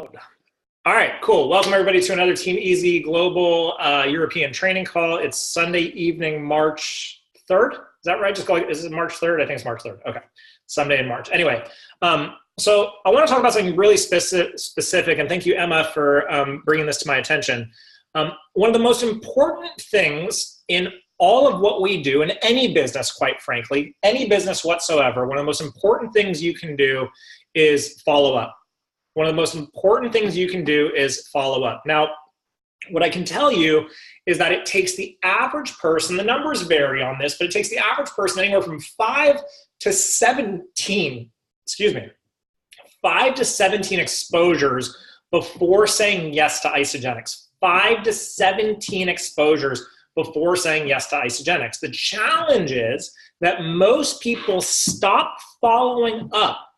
All right, cool. Welcome everybody to another Team Easy Global European training call. It's Sunday evening, March 3rd. Is that right? Just going, is it March 3rd? I think it's March 3rd. Okay, Sunday in March. Anyway, so I want to talk about something really specific, and thank you, Emma, for bringing this to my attention. One of the most important things in all of what we do in any business, quite frankly, any business whatsoever, one of the most important things you can do is follow up. One of the most important things you can do is follow up. Now, what I can tell you is that it takes the average person, the numbers vary on this, but it takes the average person anywhere from 5 to 17 exposures before saying yes to Isagenix. 5 to 17 exposures before saying yes to Isagenix. The challenge is that most people stop following up.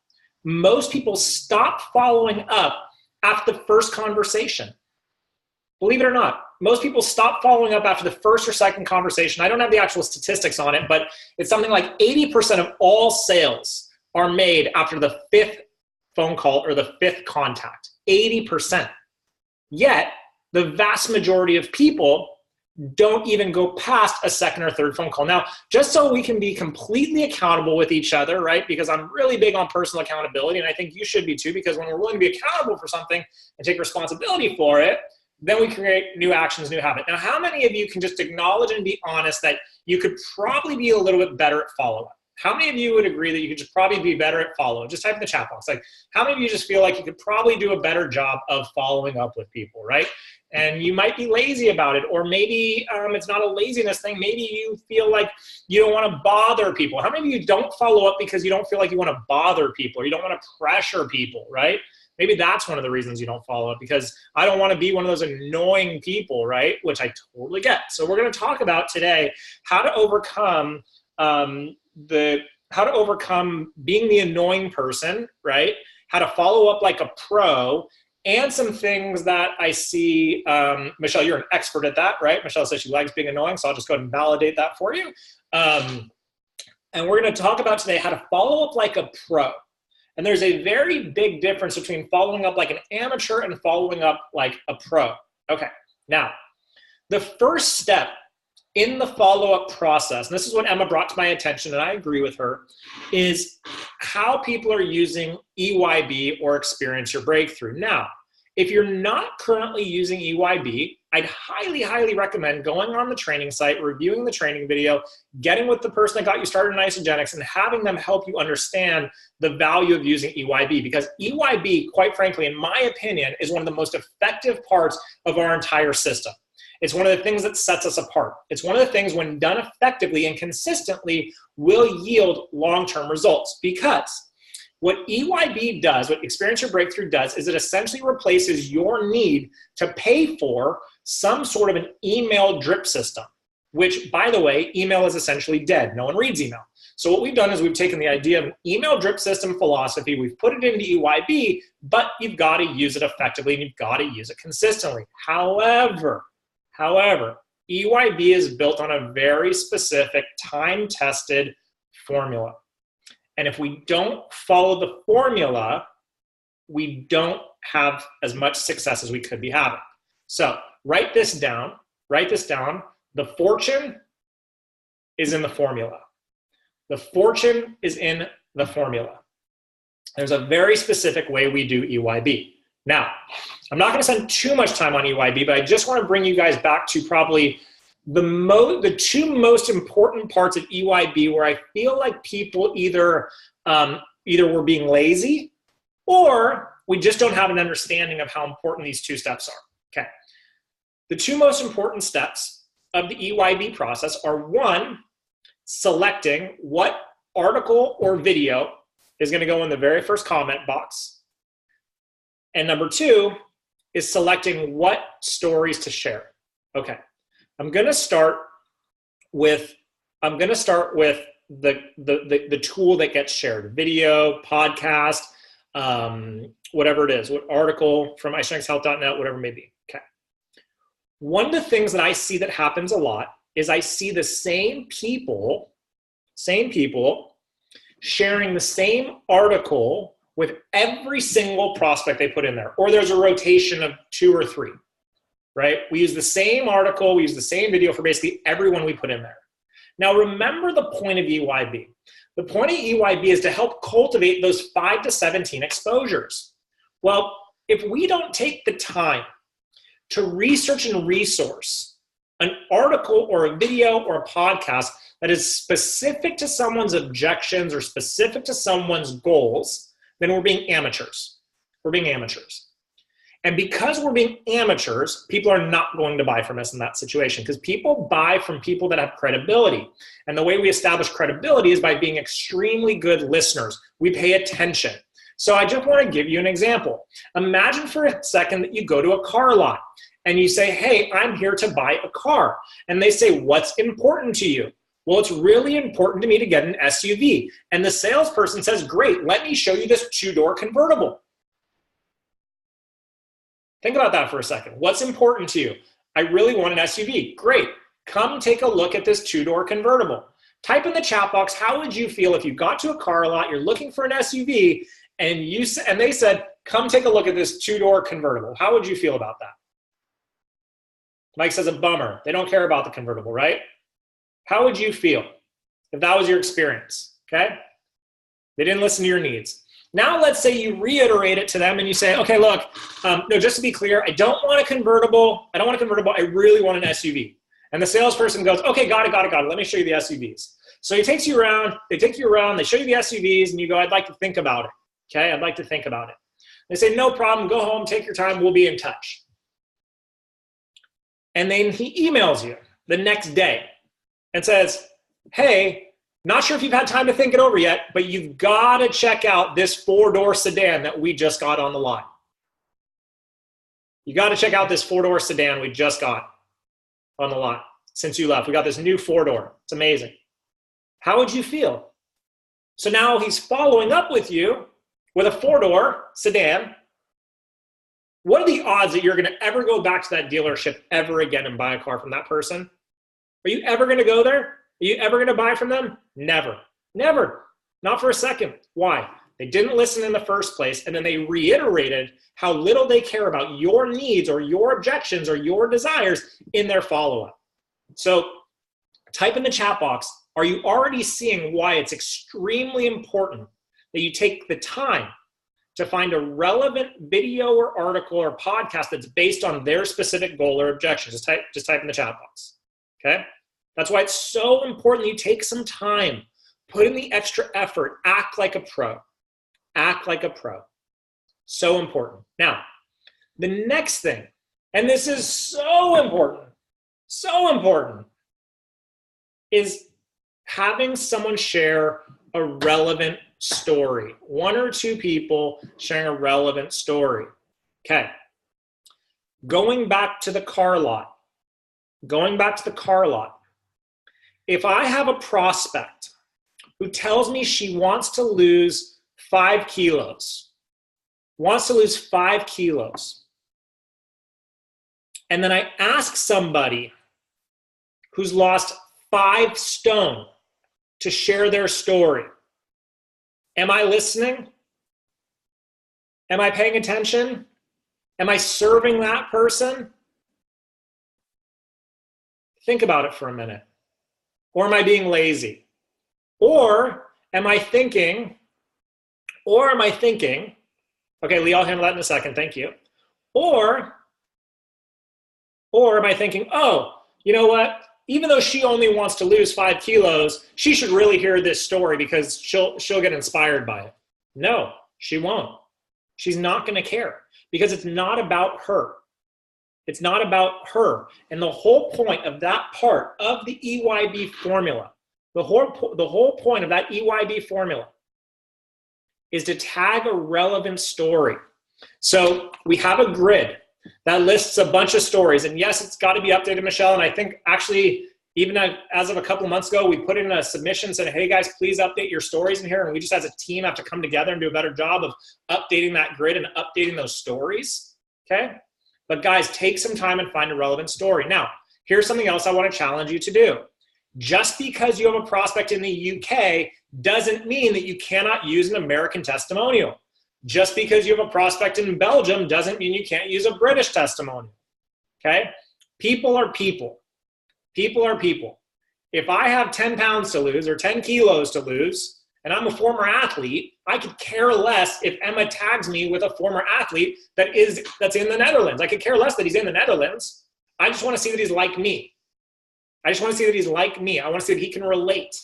Most people stop following up after the first conversation. Believe it or not, most people stop following up after the first or second conversation. I don't have the actual statistics on it, but it's something like 80% of all sales are made after the 5th phone call or the 5th contact. 80%. Yet, the vast majority of people don't even go past a second or third phone call. Now, just so we can be completely accountable with each other, right? Because I'm really big on personal accountability, and I think you should be too, because when we're willing to be accountable for something and take responsibility for it, then we create new actions, new habits. Now, how many of you can just acknowledge and be honest that you could probably be a little bit better at follow-up? How many of you would agree that you could just probably be better at follow-up? Just type in the chat box. Like, how many of you just feel like you could probably do a better job of following up with people, right? And you might be lazy about it, or maybe it's not a laziness thing. Maybe you feel like you don't want to bother people. How many of you don't follow up because you don't feel like you want to bother people, or you don't want to pressure people, right? Maybe that's one of the reasons you don't follow up, because I don't want to be one of those annoying people, right? Which I totally get. So we're going to talk about today how to overcome being the annoying person, right? How to follow up like a pro, and some things that I see. Michelle, you're an expert at that, right? Michelle says she likes being annoying, so I'll just go ahead and validate that for you. And we're going to talk about today how to follow up like a pro. And there's a very big difference between following up like an amateur and following up like a pro. Okay, now, the first step in the follow-up process, and this is what Emma brought to my attention, and I agree with her, is how people are using EYB or Experience Your Breakthrough. Now, if you're not currently using EYB, I'd highly, highly recommend going on the training site, reviewing the training video, getting with the person that got you started in Isagenix, and having them help you understand the value of using EYB. Because EYB, quite frankly, in my opinion, is one of the most effective parts of our entire system. It's one of the things that sets us apart. It's one of the things, when done effectively and consistently, will yield long-term results. Because what EYB does, what Experience Your Breakthrough does, is it essentially replaces your need to pay for some sort of an email drip system, which, by the way, email is essentially dead. No one reads email. So what we've done is we've taken the idea of an email drip system philosophy, we've put it into EYB, but you've got to use it effectively and you've got to use it consistently. However, EYB is built on a very specific, time-tested formula. And if we don't follow the formula, we don't have as much success as we could be having. So write this down. The fortune is in the formula. The fortune is in the formula. There's a very specific way we do EYB. Now, I'm not going to spend too much time on EYB, but I just want to bring you guys back to probably the two most important parts of EYB where I feel like people either were being lazy or we just don't have an understanding of how important these two steps are. Okay. The two most important steps of the EYB process are, one, selecting what article or video is going to go in the very first comment box. And number two is selecting what stories to share. Okay, I'm going to start with the tool that gets shared: video, podcast, whatever it is, what article from isagenixhealth.net, whatever it may be. Okay. One of the things that I see that happens a lot is I see the same people sharing the same article with every single prospect they put in there, or there's a rotation of 2 or 3, right? We use the same article, we use the same video for basically everyone we put in there. Now, remember the point of EYB. The point of EYB is to help cultivate those 5 to 17 exposures. Well, if we don't take the time to research and resource an article or a video or a podcast that is specific to someone's objections or specific to someone's goals, then we're being amateurs. We're being amateurs. And because we're being amateurs, people are not going to buy from us in that situation, because people buy from people that have credibility. And the way we establish credibility is by being extremely good listeners. We pay attention. So I just want to give you an example. Imagine for a second that you go to a car lot and you say, hey, I'm here to buy a car. And they say, what's important to you? Well, it's really important to me to get an SUV. And the salesperson says, great, let me show you this 2-door convertible. Think about that for a second. What's important to you? I really want an SUV. Great. Come take a look at this 2-door convertible. Type in the chat box, how would you feel if you got to a car lot, you're looking for an SUV, and they said, come take a look at this 2-door convertible. How would you feel about that? Mike says, a bummer. They don't care about the convertible, right? How would you feel if that was your experience, okay? They didn't listen to your needs. Now let's say you reiterate it to them and you say, okay, look, no, just to be clear, I don't want a convertible. I don't want a convertible. I really want an SUV. And the salesperson goes, okay, got it. Let me show you the SUVs. So he takes you around, they take you around, they show you the SUVs, and you go, I'd like to think about it, okay? I'd like to think about it. They say, no problem, go home, take your time, we'll be in touch. And then he emails you the next day and says, hey, not sure if you've had time to think it over yet, but you've got to check out this 4-door sedan that we just got on the lot. You got to check out this 4-door sedan we just got on the lot since you left. We got this new 4-door. It's amazing. How would you feel? So now he's following up with you with a 4-door sedan. What are the odds that you're going to ever go back to that dealership ever again and buy a car from that person? Are you ever going to go there? Are you ever going to buy from them? Never. Never. Not for a second. Why? They didn't listen in the first place, and then they reiterated how little they care about your needs or your objections or your desires in their follow-up. So type in the chat box, are you already seeing why it's extremely important that you take the time to find a relevant video or article or podcast that's based on their specific goal or objection? Just type in the chat box, okay? That's why it's so important that you take some time, put in the extra effort, act like a pro. Act like a pro. So important. Now, the next thing, and this is so important, is having someone share a relevant story. 1 or 2 people sharing a relevant story. Okay. Going back to the car lot. If I have a prospect who tells me she wants to lose 5 kilos, and then I ask somebody who's lost 5 stone to share their story, am I listening? Am I paying attention? Am I serving that person? Think about it for a minute. Or am I being lazy? Or am I thinking, okay, Lee, I'll handle that in a second, thank you. Or am I thinking, oh, you know what? Even though she only wants to lose 5 kilos, she should really hear this story because she'll get inspired by it. No, she won't. She's not going to care because it's not about her. It's not about her. And the whole point of that part of the EYB formula, the whole point of that EYB formula is to tag a relevant story. So we have a grid that lists a bunch of stories. And yes, it's got to be updated, Michelle. And I think actually, even as of a couple of months ago, we put in a submission saying, hey guys, please update your stories in here. And we just as a team have to come together and do a better job of updating that grid and updating those stories, okay? But guys, take some time and find a relevant story. Now, here's something else I want to challenge you to do. Just because you have a prospect in the UK doesn't mean that you cannot use an American testimonial. Just because you have a prospect in Belgium doesn't mean you can't use a British testimonial. Okay? People are people. People are people. If I have 10 pounds to lose or 10 kilos to lose, and I'm a former athlete, I could care less if Emma tags me with a former athlete that's in the Netherlands. I could care less that he's in the Netherlands. I just want to see that he's like me. I just want to see that he's like me. I want to see that he can relate.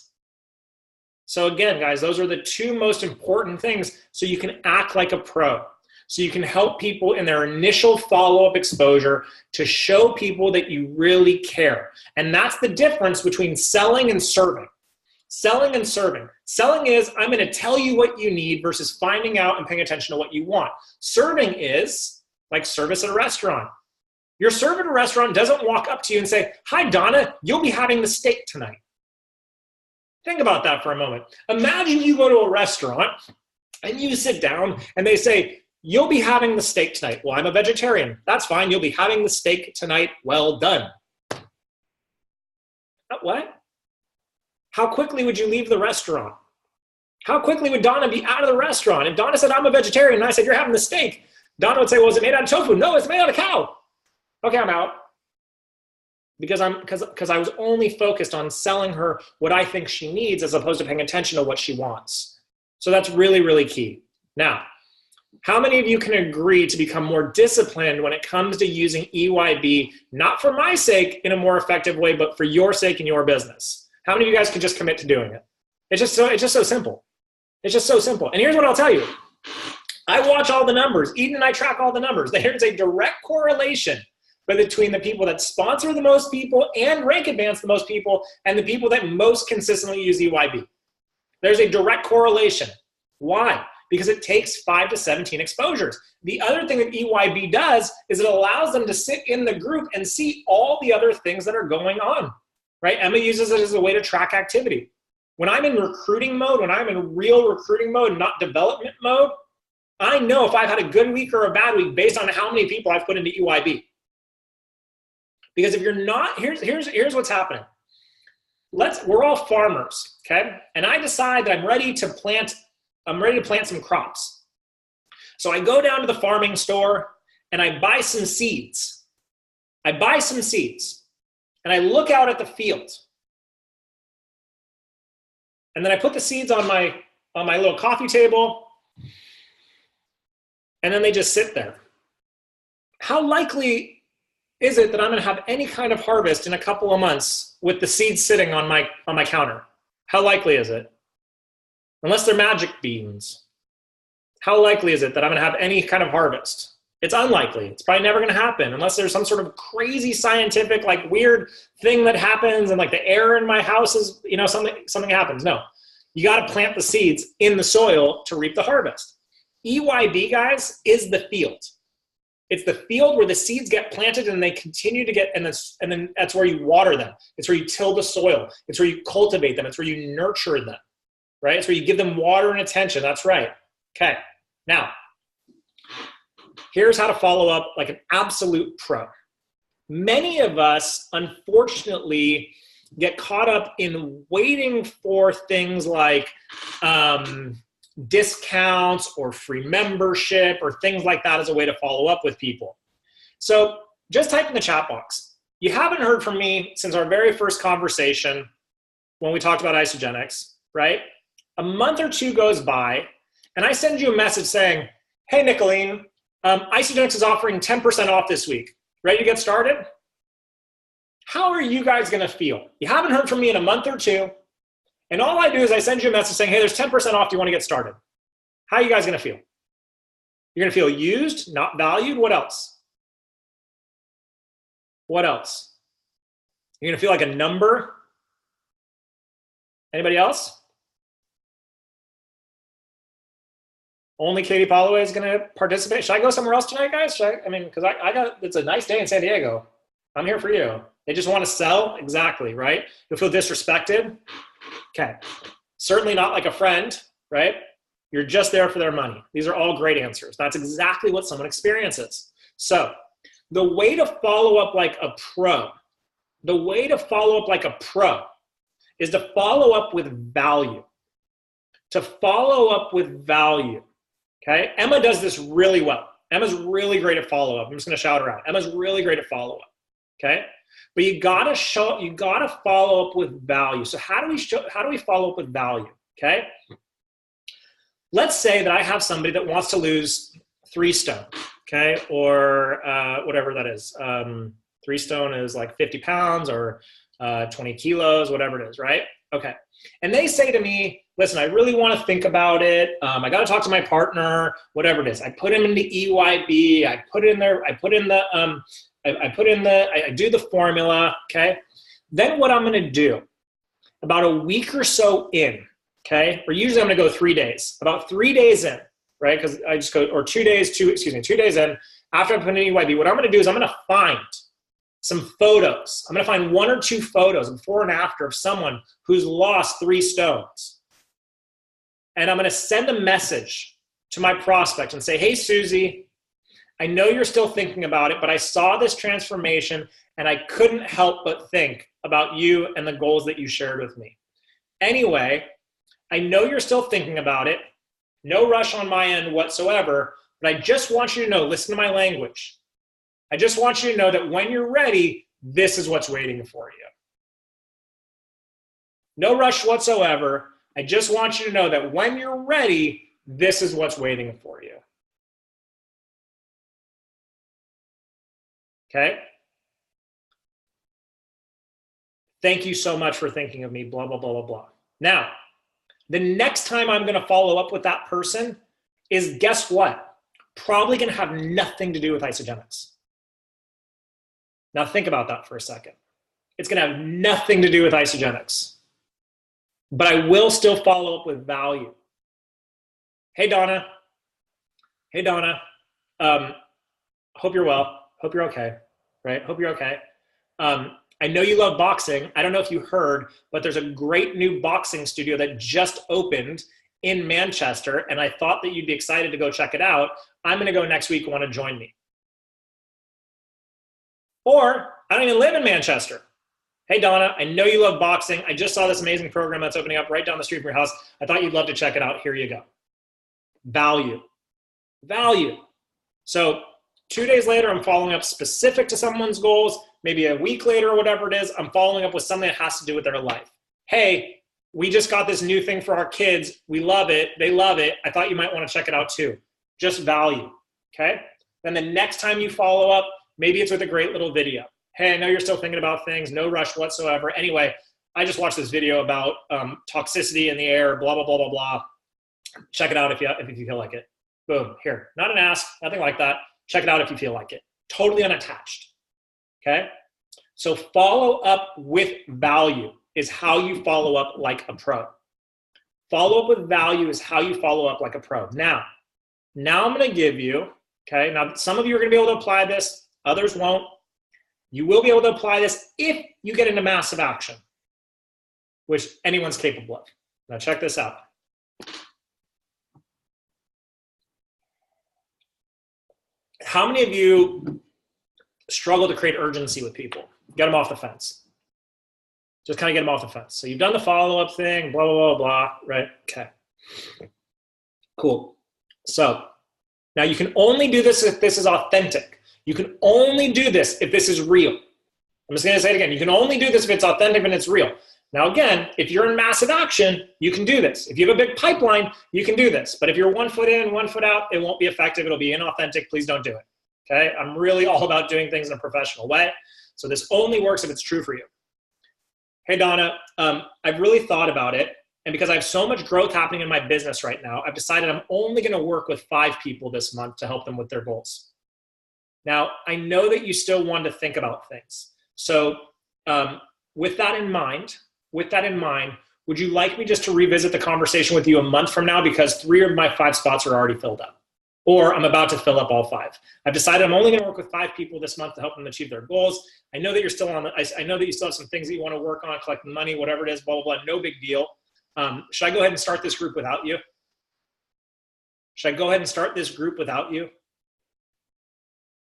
So again, guys, those are the two most important things so you can act like a pro. So you can help people in their initial follow-up exposure to show people that you really care. And that's the difference between selling and serving. Selling and serving. Selling is, I'm going to tell you what you need versus finding out and paying attention to what you want. Serving is like service at a restaurant. Your server at a restaurant doesn't walk up to you and say, hi, Donna, you'll be having the steak tonight. Think about that for a moment. Imagine you go to a restaurant and you sit down and they say, you'll be having the steak tonight. Well, I'm a vegetarian. That's fine. You'll be having the steak tonight. Well done. What? How quickly would you leave the restaurant? How quickly would Donna be out of the restaurant? If Donna said, I'm a vegetarian, and I said, you're having the steak, Donna would say, well, is it made out of tofu? No, it's made out of cow. Okay, I'm out. Because I was only focused on selling her what I think she needs as opposed to paying attention to what she wants. So that's really, really key. Now, how many of you can agree to become more disciplined when it comes to using EYB, not for my sake in a more effective way, but for your sake in your business? How many of you guys can just commit to doing it? It's just so simple. It's just so simple. And here's what I'll tell you. I watch all the numbers. Eden and I track all the numbers. There's a direct correlation between the people that sponsor the most people and rank advance the most people and the people that most consistently use EYB. There's a direct correlation. Why? Because it takes 5 to 17 exposures. The other thing that EYB does is it allows them to sit in the group and see all the other things that are going on, right? Emma uses it as a way to track activity. When I'm in recruiting mode, when I'm in real recruiting mode, not development mode, I know if I've had a good week or a bad week based on how many people I've put into EYB. Because if you're not, here's what's happening. We're all farmers, okay? And I decide that I'm ready to plant some crops. So I go down to the farming store and I buy some seeds. And I look out at the field. And then I put the seeds on my little coffee table. And then they just sit there. How likely is it that I'm going to have any kind of harvest in a couple of months with the seeds sitting on my counter? How likely is it? Unless they're magic beans. How likely is it that I'm going to have any kind of harvest? It's unlikely. It's probably never going to happen unless there's some sort of crazy scientific, like weird thing that happens and like the air in my house is, something happens. No, you got to plant the seeds in the soil to reap the harvest. EYB, guys, is the field. It's the field where the seeds get planted and they continue to get, and then that's where you water them. It's where you till the soil. It's where you cultivate them. It's where you nurture them, right? It's where you give them water and attention. That's right. Okay. Now, here's how to follow up like an absolute pro. Many of us, unfortunately, get caught up in waiting for things like discounts or free membership or things like that as a way to follow up with people. So just type in the chat box. You haven't heard from me since our very first conversation when we talked about Isagenix, right? A month or two goes by and I send you a message saying, hey, Nicolene, Isagenix is offering 10% off this week. Ready to get started? How are you guys going to feel? You haven't heard from me in a month or two. And all I do is I send you a message saying, hey, there's 10% off. Do you want to get started? How are you guys going to feel? You're going to feel used, not valued. What else? What else? You're going to feel like a number. Anybody else? Only Katie Holloway is going to participate. Should I go somewhere else tonight, guys? Because it's a nice day in San Diego. I'm here for you. They just want to sell? Exactly, right? You'll feel disrespected. Okay. Certainly not like a friend, right? You're just there for their money. These are all great answers. That's exactly what someone experiences. So the way to follow up like a pro, is to follow up with value. To follow up with value. Okay, Emma does this really well. Emma's really great at follow-up. I'm just going to shout her out. Emma's really great at follow-up. Okay, but you gotta follow up with value. So how do we follow up with value? Okay, let's say that I have somebody that wants to lose 3 stone. Okay, or whatever that is. 3 stone is like 50 pounds or 20 kilos, whatever it is, right? Okay, and they say to me, listen, I really want to think about it. I got to talk to my partner, whatever it is. I put him into EYB. I put in there. I do the formula. Okay. Then what I'm going to do about a week or so in, okay, or usually I'm going to go 3 days, about 3 days in, right? Because I just go, or 2 days, 2 days in after I put in EYB, what I'm going to do is I'm going to find some photos. I'm going to find 1 or 2 photos before and after of someone who's lost 3 stones. And I'm going to send a message to my prospect and say, hey, Susie, I know you're still thinking about it, but I saw this transformation and I couldn't help but think about you and the goals that you shared with me. Anyway, I know you're still thinking about it. No rush on my end whatsoever, but I just want you to know, listen to my language. I just want you to know that when you're ready, this is what's waiting for you. No rush whatsoever. I just want you to know that when you're ready, this is what's waiting for you. Okay? Thank you so much for thinking of me, blah, blah, blah, blah, blah. Now, the next time I'm going to follow up with that person is, guess what? Probably going to have nothing to do with Isagenix. Now think about that for a second. It's going to have nothing to do with Isagenix. But I will still follow up with value. Hey, Donna. Hey, Donna. Hope you're well. Hope you're okay. Right? Hope you're okay. I know you love boxing. I don't know if you heard, but there's a great new boxing studio that just opened in Manchester, and I thought that you'd be excited to go check it out. I'm going to go next week. Want to join me? Or I don't even live in Manchester. Hey, Donna, I know you love boxing. I just saw this amazing program that's opening up right down the street from your house. I thought you'd love to check it out. Here you go. Value. Value. So 2 days later, I'm following up specific to someone's goals. Maybe a week later or whatever it is, I'm following up with something that has to do with their life. Hey, we just got this new thing for our kids. We love it. They love it. I thought you might want to check it out too. Just value, okay? Then the next time you follow up, maybe it's with a great little video. Hey, I know you're still thinking about things, no rush whatsoever. Anyway, I just watched this video about toxicity in the air, blah, blah, blah, blah, blah. Check it out if you feel like it. Boom, here. Not an ask, nothing like that. Check it out if you feel like it. Totally unattached, okay? So follow up with value is how you follow up like a pro. Follow up with value is how you follow up like a pro. Now I'm going to give you, okay? Now, some of you are going to be able to apply this. Others won't. You will be able to apply this if you get into massive action, which anyone's capable of. Now check this out. How many of you struggle to create urgency with people? Get them off the fence. Just kind of get them off the fence. So you've done the follow-up thing, blah, blah, blah, blah, right? Okay. Cool. So now you can only do this if this is authentic. You can only do this if this is real. I'm just going to say it again. You can only do this if it's authentic and it's real. Now, again, if you're in massive action, you can do this. If you have a big pipeline, you can do this. But if you're 1 foot in, 1 foot out, it won't be effective. It'll be inauthentic. Please don't do it. Okay? I'm really all about doing things in a professional way. So this only works if it's true for you. Hey, Donna, I've really thought about it. And because I have so much growth happening in my business right now, I've decided I'm only going to work with 5 people this month to help them with their goals. Now, I know that you still want to think about things. So with that in mind, would you like me just to revisit the conversation with you a month from now because 3 of my 5 spots are already filled up? Or I'm about to fill up all 5. I've decided I'm only going to work with 5 people this month to help them achieve their goals. I know that you're still I know that you still have some things that you want to work on, collecting money, whatever it is, blah, blah, blah. No big deal. Should I go ahead and start this group without you? Should I go ahead and start this group without you?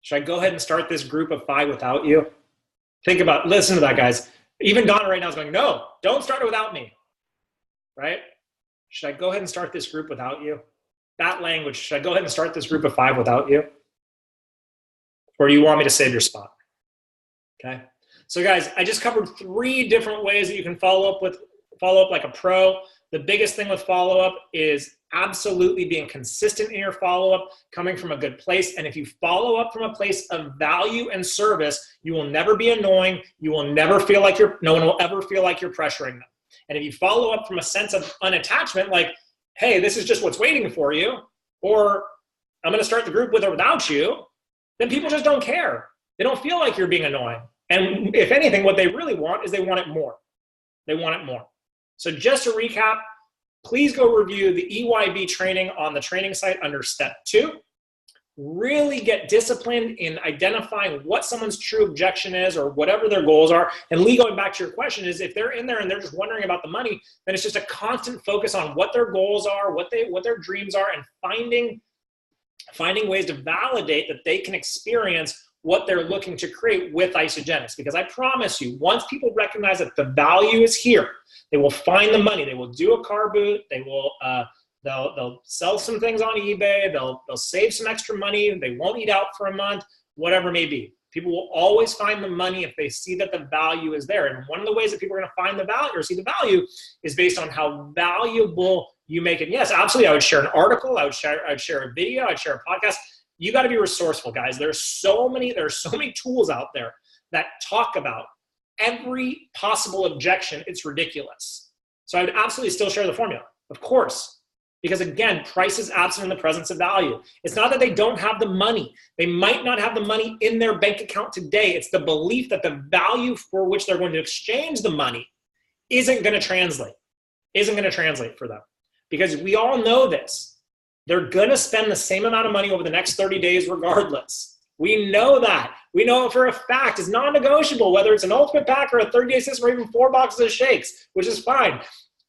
Should I go ahead and start this group of 5 without you? Listen to that, guys. Even Donna right now is going, no, don't start it without me, right? Should I go ahead and start this group without you? that language. Should I go ahead and start this group of 5 without you? Or do you want me to save your spot? Okay. So guys, I just covered 3 different ways that you can follow up like a pro. The biggest thing with follow-up is absolutely being consistent in your follow-up, coming from a good place. And if you follow up from a place of value and service, you will never be annoying. You will never feel like no one will ever feel like you're pressuring them. And if you follow up from a sense of unattachment, like, hey, this is just what's waiting for you, or I'm going to start the group with or without you, then people just don't care. They don't feel like you're being annoying. And if anything, what they really want is they want it more. They want it more. So just to recap, please go review the EYB training on the training site under step 2. Really get disciplined in identifying what someone's true objection is or whatever their goals are. And Lee, going back to your question, is if they're in there and they're just wondering about the money, then it's just a constant focus on what their goals are, what their dreams are, and finding ways to validate that they can experience what they're looking to create with Isagenix. Because I promise you, once people recognize that the value is here, they will find the money. They will do a car boot. They will they'll sell some things on eBay. They'll save some extra money. They won't eat out for a month, whatever it may be. People will always find the money if they see that the value is there. And one of the ways that people are going to find the value or see the value is based on how valuable you make it. Yes, absolutely. I would share an article. I would share a video. I'd share a podcast. You got to be resourceful, guys. There are so many tools out there that talk about every possible objection. It's ridiculous. So I would absolutely still share the formula, of course, because again, price is absent in the presence of value. It's not that they don't have the money. They might not have the money in their bank account today. It's the belief that the value for which they're going to exchange the money isn't going to translate for them. Because we all know this. They're going to spend the same amount of money over the next 30 days regardless. We know that. We know it for a fact. It's non-negotiable, whether it's an ultimate pack or a 30-day system or even 4 boxes of shakes, which is fine.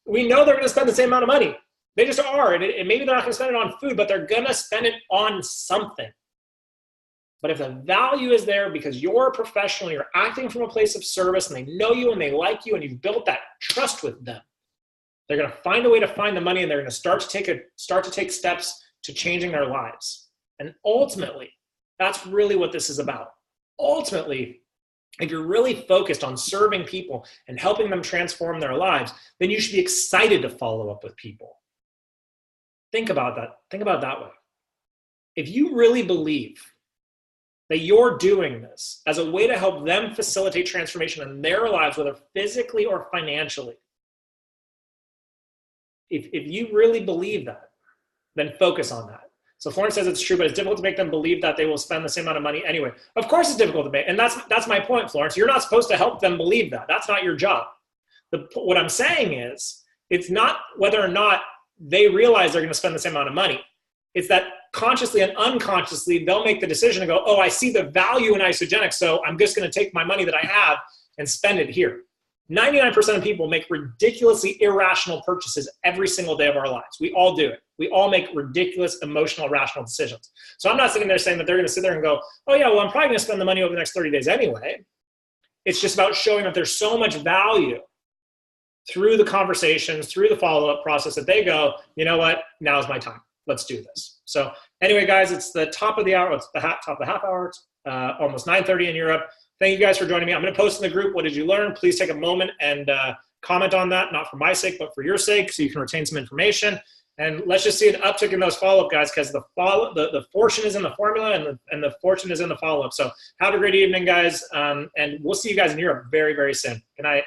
We know they're going to spend the same amount of money. They just are. And maybe they're not going to spend it on food, but they're going to spend it on something. But if the value is there because you're a professional, you're acting from a place of service, and they know you and they like you, and you've built that trust with them, they're going to find a way to find the money, and they're going to start to take steps to changing their lives. And ultimately, that's really what this is about. Ultimately, if you're really focused on serving people and helping them transform their lives, then you should be excited to follow up with people. Think about that. Think about it that way. If you really believe that you're doing this as a way to help them facilitate transformation in their lives, whether physically or financially, if you really believe that, then focus on that. So Florence says it's true, but it's difficult to make them believe that they will spend the same amount of money anyway. Of course it's difficult to make, and that's my point, Florence. You're not supposed to help them believe that. That's not your job. What I'm saying is, it's not whether or not they realize they're going to spend the same amount of money. It's that consciously and unconsciously, they'll make the decision to go, oh, I see the value in Isagenix, so I'm just going to take my money that I have and spend it here. 99% of people make ridiculously irrational purchases every single day of our lives. We all do it. We all make ridiculous, emotional, irrational decisions. So I'm not sitting there saying that they're going to sit there and go, oh yeah, well, I'm probably going to spend the money over the next 30 days anyway. It's just about showing that there's so much value through the conversations, through the follow-up process that they go, you know what, now's my time. Let's do this. So anyway, guys, it's the top of the hour. It's the top of the half hour. It's almost 9:30 in Europe. Thank you guys for joining me. I'm going to post in the group, what did you learn? Please take a moment and comment on that, not for my sake, but for your sake, so you can retain some information. And let's just see an uptick in those follow-up, guys, because the fortune is in the formula and the fortune is in the follow-up. So have a great evening, guys, and we'll see you guys in Europe very, very soon. Good night.